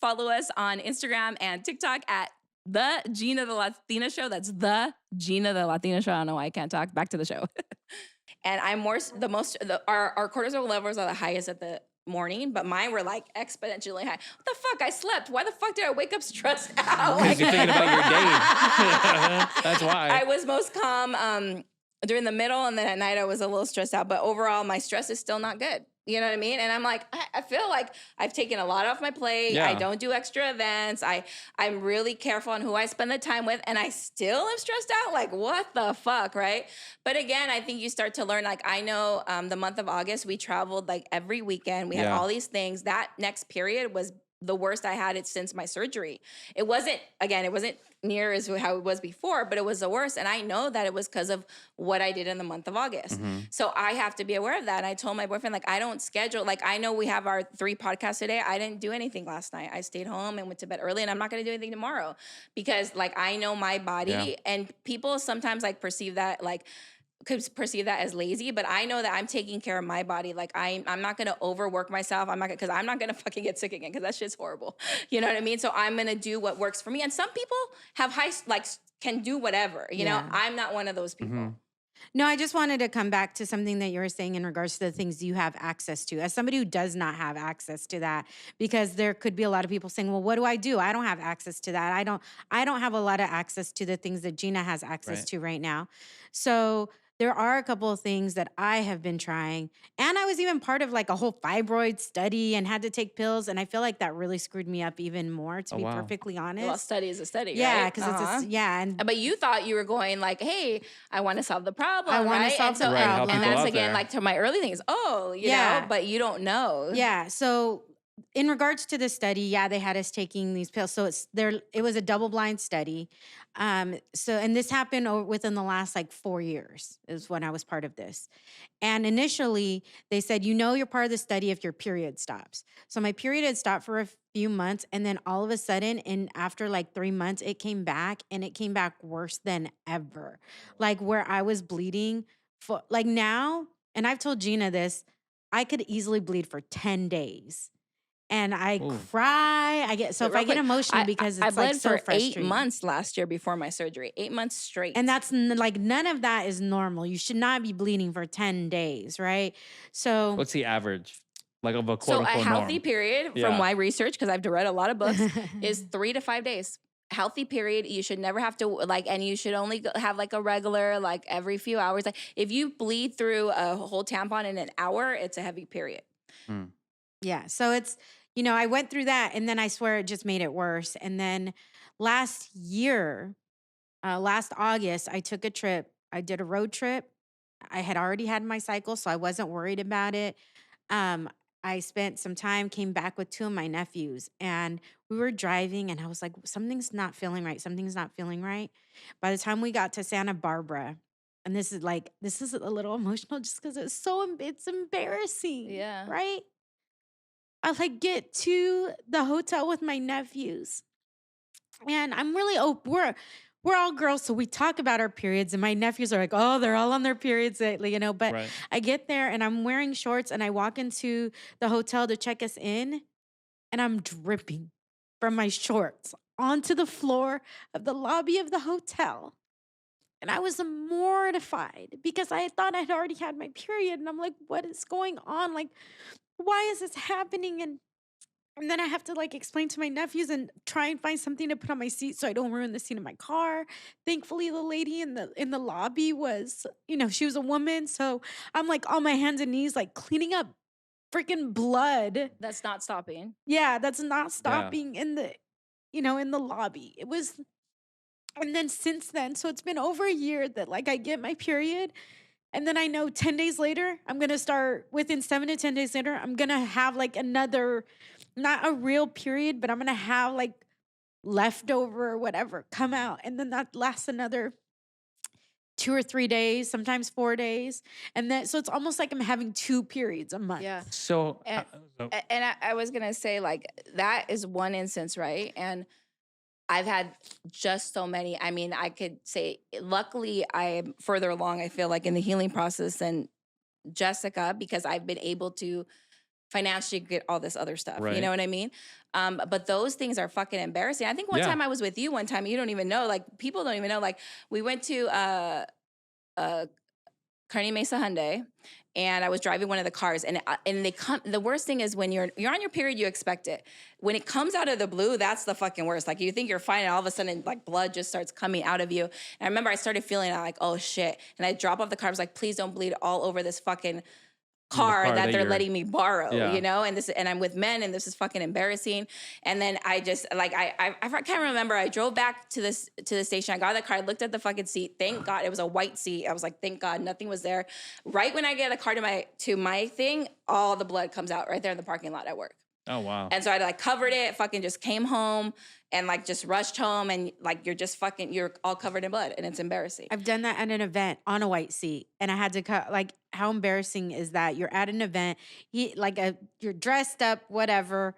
follow us on Instagram and TikTok at the Geena the Latina Show. That's the Geena the Latina Show. I don't know why I can't talk. Back to the show. And our cortisol levels are the highest at the morning, but mine were like exponentially high. What the fuck? I slept. Why the fuck did I wake up stressed out? Because you're thinking about your day. That's why. I was most calm during the middle, and then at night I was a little stressed out. But overall, my stress is still not good. You know what I mean? And I'm like, I feel like I've taken a lot off my plate. Yeah. I don't do extra events. I'm really careful on who I spend the time with, and I still am stressed out. Like, what the fuck, right? But again, I think you start to learn. Like, I know the month of August, we traveled like every weekend. We had all these things. That next period was the worst I had it since my surgery. It wasn't near as how it was before, but it was the worst. And I know that it was because of what I did in the month of August. So I have to be aware of that. And I told my boyfriend, like, I don't schedule, like, I know we have our 3 podcasts today. I didn't do anything last night. I stayed home and went to bed early, and I'm not going to do anything tomorrow because like, I know my body and people sometimes like could perceive that as lazy, but I know that I'm taking care of my body. Like I'm not going to overwork myself. I'm not going to fucking get sick again, because that shit's horrible. You know what I mean? So I'm going to do what works for me. And some people have can do whatever, you know. I'm not one of those people. No, I just wanted to come back to something that you were saying in regards to the things you have access to. As somebody who does not have access to that, because there could be a lot of people saying, well, what do? I don't have access to that. I don't have a lot of access to the things that Geena has access to right now. So there are a couple of things that I have been trying. And I was even part of like a whole fibroid study and had to take pills. And I feel like that really screwed me up even more, to be perfectly honest. Well, study is a study, yeah, right? because but you thought you were going like, hey, I want to solve the problem. I want to solve the problem. And that's again, like to my early things. Oh, you know, but you don't know. Yeah. So in regards to the study, they had us taking these pills. So it was a double-blind study. And this happened within the last like 4 years is when I was part of this. And initially they said, you're part of the study if your period stops. So my period had stopped for a few months, and then all of a sudden, and after like 3 months, it came back, and it came back worse than ever. Like where I was bleeding for like now, and I've told Geena this, I could easily bleed for 10 days. And I cry. I get emotional because it's I bled like so for frustrating. 8 months last year before my surgery. 8 months straight. And that's like none of that is normal. You should not be bleeding for 10 days, right? So what's the average? Like of a quote unquote a healthy norm? period from my research, because I've read a lot of books, is 3 to 5 days. Healthy period. You should never have to and you should only have like a regular, like every few hours. Like if you bleed through a whole tampon in an hour, it's a heavy period. Yeah. So it's, I went through that, and then I swear it just made it worse. And then last August, I took a trip. I did a road trip. I had already had my cycle, so I wasn't worried about it. I spent some time, came back with 2 of my nephews, and we were driving, and I was like, something's not feeling right. Something's not feeling right. By the time we got to Santa Barbara, and this is a little emotional just because it's embarrassing. Yeah. Right? I like get to the hotel with my nephews, and I'm really we're all girls, so we talk about our periods, and my nephews are like, oh, they're all on their periods lately, you know. But Right. I get there and I'm wearing shorts and I walk into the hotel to check us in, and I'm dripping from my shorts onto the floor of the lobby of the hotel. And I was mortified because I thought I'd already had my period. And I'm like, what is going on? Like, why is this happening? And then I have to like explain to my nephews and try and find something to put on my seat so I don't ruin the seat in my car. Thankfully, the lady in the lobby was, she was a woman. So I'm like on my hands and knees, like cleaning up freaking blood. That's not stopping. Yeah, that's not Yeah. stopping in the lobby. It was, and then since then, so it's been over a year that like I get my period. And then I know 10 days later, I'm going to start within 7 to 10 days later, I'm going to have like another, not a real period, but I'm going to have like leftover or whatever come out. And then that lasts another 2 or 3 days, sometimes 4 days. And then, so it's almost like I'm having 2 periods a month. Yeah. So, And, I was going to say, like, that is one instance, right? And I've had just so many. I mean, I could say, luckily, I'm further along, I feel like, in the healing process than Jessica, because I've been able to financially get all this other stuff. You Right. know what I mean? But those things are fucking embarrassing. I think one Yeah. time I was with you one time, you don't even know, like, people don't even know, like, we went to Kearney Mesa Hyundai, and I was driving one of the cars, and they come. The worst thing is when you're on your period, you expect it. When it comes out of the blue, that's the fucking worst. Like, you think you're fine, and all of a sudden, like, blood just starts coming out of you. And I remember I started feeling like, oh shit, and I drop off the car. I was like, please don't bleed all over this fucking car car that that they're you're- letting me borrow, Yeah. and I'm with men, and this is fucking embarrassing. And then I just like I can't remember. I drove back to the station. I got in the car. I looked at the fucking seat. Thank God it was a white seat. I was like, thank God nothing was there. Right when I get the car to my thing, all the blood comes out right there in the parking lot at work. Oh, wow. And so I like covered it, fucking just came home and like just rushed home, and like you're all covered in blood, and it's embarrassing. I've done that at an event on a white seat, and I had to cut. Like, how embarrassing is that? You're at an event, you're dressed up, whatever,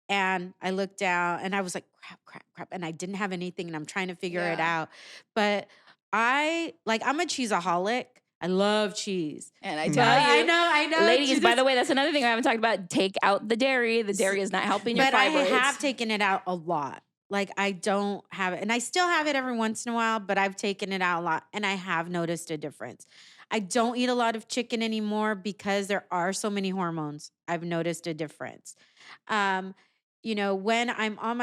and I looked down, and I was like, crap, and I didn't have anything, and I'm trying to figure it Yeah. out. But I'm a cheeseaholic. I love cheese. And I tell you, I know, ladies, by the way, that's another thing I haven't talked about. Take out the dairy. The dairy is not helping your But I fibroids. have taken it out a lot. Like, I don't have it, and I still have it every once in a while, but I've taken it out a lot, and I have noticed a difference. I don't eat a lot of chicken anymore because there are so many hormones. I've noticed a difference. When I'm on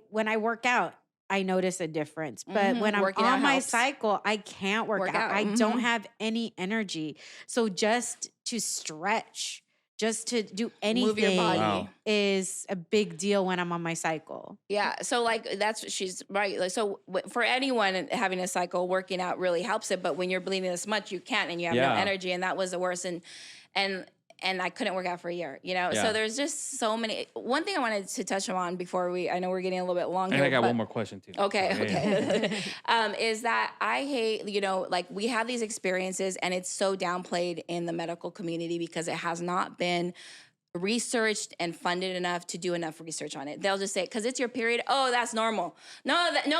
when I work out, I notice a difference. But when I'm Working out on my helps. cycle, I can't work Work out. out, I don't have any energy. So just to stretch, just to do anything Move your body. Wow. is a big deal when I'm on my cycle. Yeah. So like that's she's right. Like, so for anyone having a cycle, working out really helps it. But when you're bleeding this much, you can't, and you have no Yeah. energy, and that was the worst. And I couldn't work out for a year. Yeah. So there's just so many. One thing I wanted to touch on before I know we're getting a little bit long And here. I got but- one more question too. Okay, So, yeah. okay. Is that I hate, like we have these experiences and it's so downplayed in the medical community because it has not been researched and funded enough to do enough research on it. They'll just say, because it's your period, oh, that's normal. No,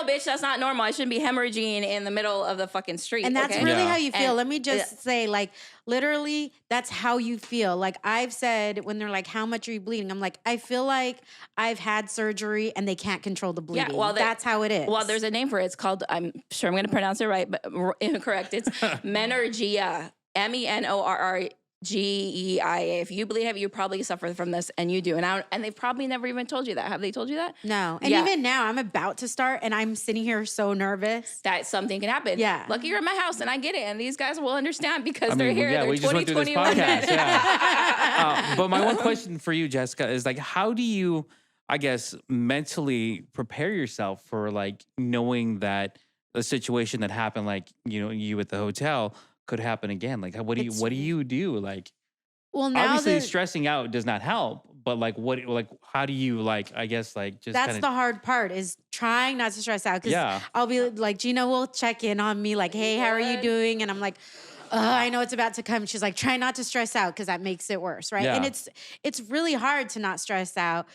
bitch, that's not normal. I shouldn't be hemorrhaging in the middle of the fucking street. And that's okay? really Yeah. how you feel. And- Let me just say, like, literally, that's how you feel. Like, I've said when they're like, how much are you bleeding? I'm like, I feel like I've had surgery and they can't control the bleeding. well, that's how it is. Well, there's a name for it. It's called, I'm sure I'm going to pronounce it right, but incorrect. It's menorrhea, menorrhgia. If you bleed heavy, you probably suffer from this, and you do. And they've probably never even told you that. Have they told you that? No. And Yeah. even now, I'm about to start and I'm sitting here so nervous. That something can happen. Yeah. Lucky you're at my house, and I get it. And these guys will understand because I they're mean, here. yeah, They're we just went through this 2021 podcast. Yeah. But my one question for you, Jessica, is like, how do you, I guess, mentally prepare yourself for like knowing that a situation that happened, like you at the hotel, could happen again? Like, what do you do? Like, Well, now obviously, that stressing out does not help. But like, how do you like? I guess like just that's kinda, the hard part is trying not to stress out. Because Yeah. I'll be like, Geena will check in on me, like, hey, how are you doing? And I'm like, I know it's about to come. She's like, try not to stress out because that makes it worse, right? Yeah. And it's really hard to not stress out.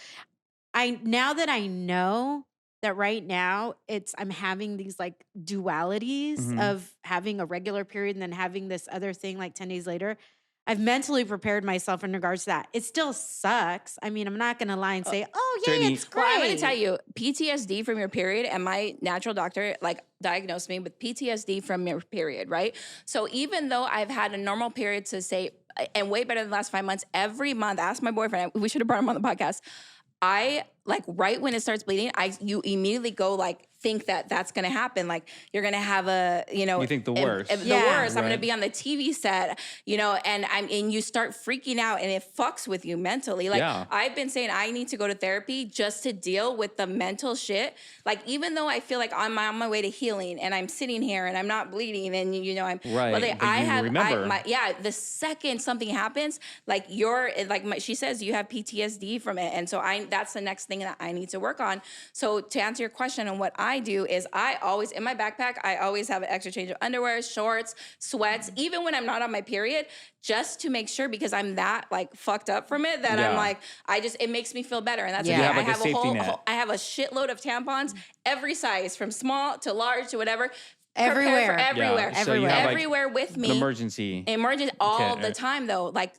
Now that I know, that right now I'm having these like dualities Mhm. of having a regular period and then having this other thing like 10 days later. I've mentally prepared myself in regards to that. It still sucks. I mean, I'm not going to lie and say, oh, yay, it's Certainly. Well, I'm going to tell great. you, PTSD from your period, and my natural doctor like diagnosed me with PTSD from your period, right? So even though I've had a normal period to say, and way better than the last 5 months, every month, ask my boyfriend, we should have brought him on the podcast. I like right when it starts bleeding, you immediately go like think that that's going to happen. Like you're going to have You think the worst. the Yeah. worst. I'm going to Right. be on the TV set, and you start freaking out and it fucks with you mentally. Like Yeah. I've been saying I need to go to therapy just to deal with the mental shit. Like even though I feel like I'm on my way to healing and I'm sitting here and I'm not bleeding and I'm Right, Well, but I you have remember. the second something happens, like she says you have PTSD from it, and so that's the next thing that I need to work on. So to answer your question on what I do is I always in my backpack I always have an extra change of underwear, shorts, sweats, even when I'm not on my period, just to make sure because I'm that like fucked up from it that I'm Yeah. like it makes me feel better, and that's Yeah. okay. You have, like, a safety net. I have a shitload of tampons, every size from small to large to whatever. Everywhere. Prepared for everywhere, Yeah, so you have, like, everywhere with me. An emergency. Emergency all Okay, the time though, like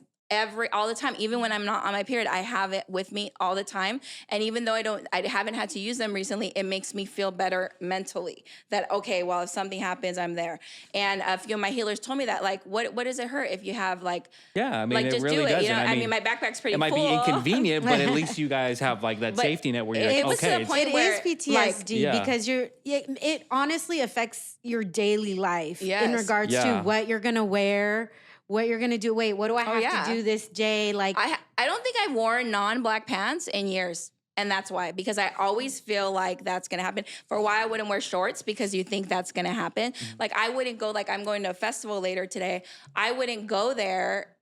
all the time, even when I'm not on my period, I have it with me all the time. And even though I haven't had to use them recently, it makes me feel better mentally that, okay, well, if something happens, I'm there. And a few of my healers told me that, like, what does it hurt if you have like, Yeah, I mean, like it just really do it. doesn't. I mean, my backpack's pretty it might full. be inconvenient, but at least you guys have like that But safety net where you're it like, was to okay, the it's- point It where, is PTSD Yeah. because it honestly affects your daily life in Yes. regards Yeah. to what you're gonna wear, what you're gonna do. Wait, what do I have yeah. to do this day? Like, I don't think I've worn non-black pants in years. And that's why, because I always feel like that's going to happen. For a while, I wouldn't wear shorts because you think that's going to happen. Like I wouldn't go, like I'm going to a festival later today. I wouldn't go there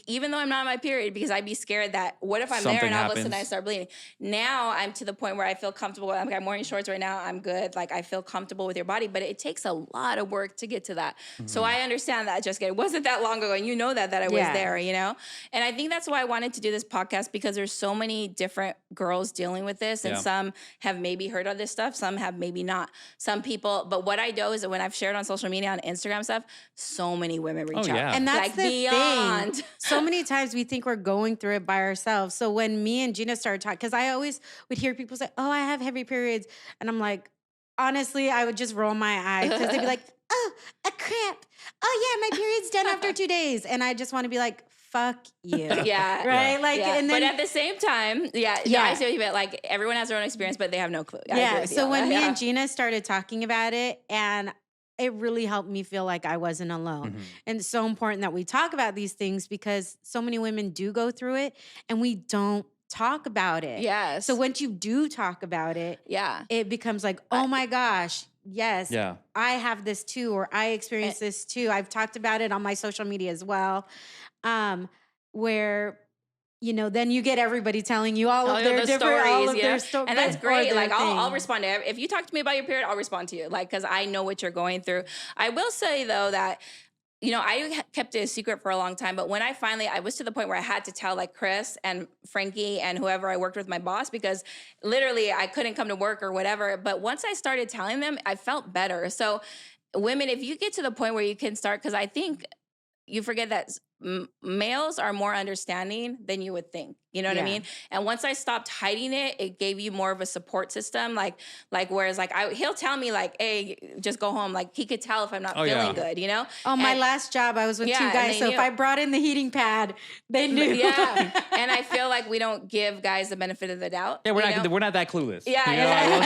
even though I'm not on my period, because I'd be scared that what if I'm there Something and all of a sudden happens. I start bleeding. Now I'm to the point where I feel comfortable. I'm wearing shorts right now. I'm good. Like I feel comfortable with your body, but it takes a lot of work to get to that. So I understand that, Jessica. It wasn't that long ago, and you know that I was Yeah. there, And I think that's why I wanted to do this podcast, because there's so many different girls dealing with this, and Yeah. some have maybe heard of this stuff, some have maybe not. Some people, but what I know is that when I've shared on social media, on Instagram stuff, so many women reach out. yeah. and that's Like the beyond. thing. So many times we think we're going through it by ourselves. So when me and Geena started talking, because I always would hear people say, "Oh, I have heavy periods," and I'm like, honestly, I would just roll my eyes because they'd be like, "Oh, a cramp. Oh yeah, my period's done after 2 days," and I just want to be like, "Fuck you." Yeah. Right. Like, Yeah. and then but at the same time, Yeah. I see what you meant. Like everyone has their own experience, but they have no clue. I agree yeah. with you So on when that. me Yeah. and Geena started talking about it, and it really helped me feel like I wasn't alone. Mhm. And it's so important that we talk about these things because so many women do go through it and we don't talk about it. Yes. So once you do talk about it, yeah. it becomes like, oh my gosh, yes, Yeah. I have this too, or I experienced this too. I've talked about it on my social media as well, where then you get everybody telling you all of their different, all of their stories, and that's great. Like I'll respond to if you talk to me about your period, I'll respond to you. Like because I know what you're going through. I will say though that. I kept it a secret for a long time, but when I was to the point where I had to tell like Chris and Frankie and whoever I worked with, my boss, because literally I couldn't come to work or whatever. But once I started telling them, I felt better. So women, if you get to the point where you can start, because I think you forget that males are more understanding than you would think. You know what I Yeah. mean? And once I stopped hiding it, it gave you more of a support system. Like whereas like he'll tell me like, hey, just go home. Like he could tell if I'm not feeling good, Oh, my And- last job, I was with Yeah, two and guys. they So knew. if I brought in the heating pad, they knew. Yeah. And I feel like we don't give guys the benefit of the doubt. Yeah, we're you not know? we're not that clueless. Yeah, you know, yeah. I will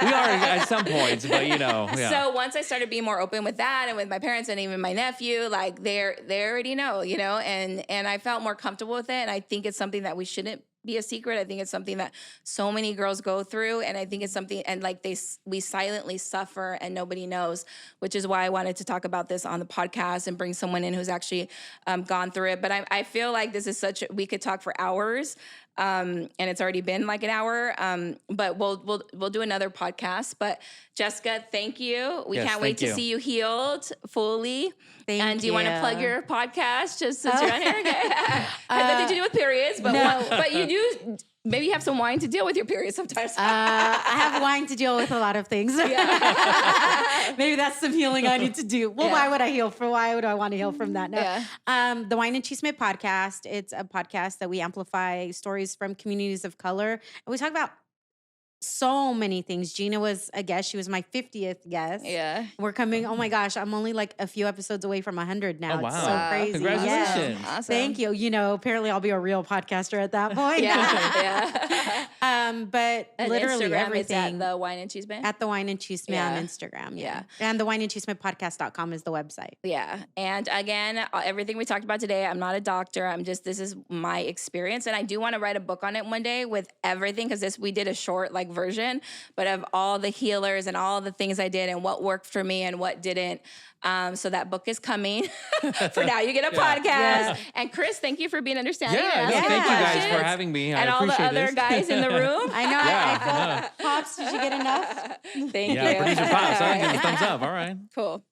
say, we are at some points, but yeah. So once I started being more open with that and with my parents and even my nephew, like they already know, and I felt more comfortable with it. And I think it's something that we shouldn't be a secret. I think it's something that so many girls go through, and I think it's something, and like we silently suffer and nobody knows, which is why I wanted to talk about this on the podcast and bring someone in who's actually gone through it. But I feel like this is we could talk for hours. And it's already been like an hour. But we'll do another podcast. But Jessica, thank you. We Yes, can't wait thank to you. see you healed fully. Thank And do you want to you. plug your podcast just since you're on here? Okay. Has nothing to do with periods, but No. but you do Maybe you have some wine to deal with your period sometimes. I have wine to deal with a lot of things. Maybe that's some healing I need to do. Well, why would I heal? Why would I want to heal from that? No. The Wine and Chisme podcast. It's a podcast that we amplify stories from communities of color. And we talk about so many things. Geena was a guest. She was my 50th guest. Yeah. We're coming. Oh my gosh, I'm only like a few episodes away from 100 now. Oh, wow. It's so crazy. Congratulations. Awesome. Thank you. You know, apparently I'll be a real podcaster at that point. But And literally Instagram everything. is at the Wine and Cheese Man. At the Wine and Cheese Man on Instagram. Yeah. And the wineandcheesemepodcast.com is the website. Yeah. And again, everything we talked about today, I'm not a doctor. This is my experience. And I do want to write a book on it one day with everything, because we did a short version, but of all the healers and all the things I did and what worked for me and what didn't. So that book is coming. For now, you get a podcast. Yeah. And Chris, thank you for being understanding. Yeah, and no, asking thank you guys questions. for having me. And I all the appreciate other this. guys in the room. I know. Yeah, I feel Pops, did you get enough? Thank you. Yeah, producer Pops. I All give a right. thumbs up. All right. Cool.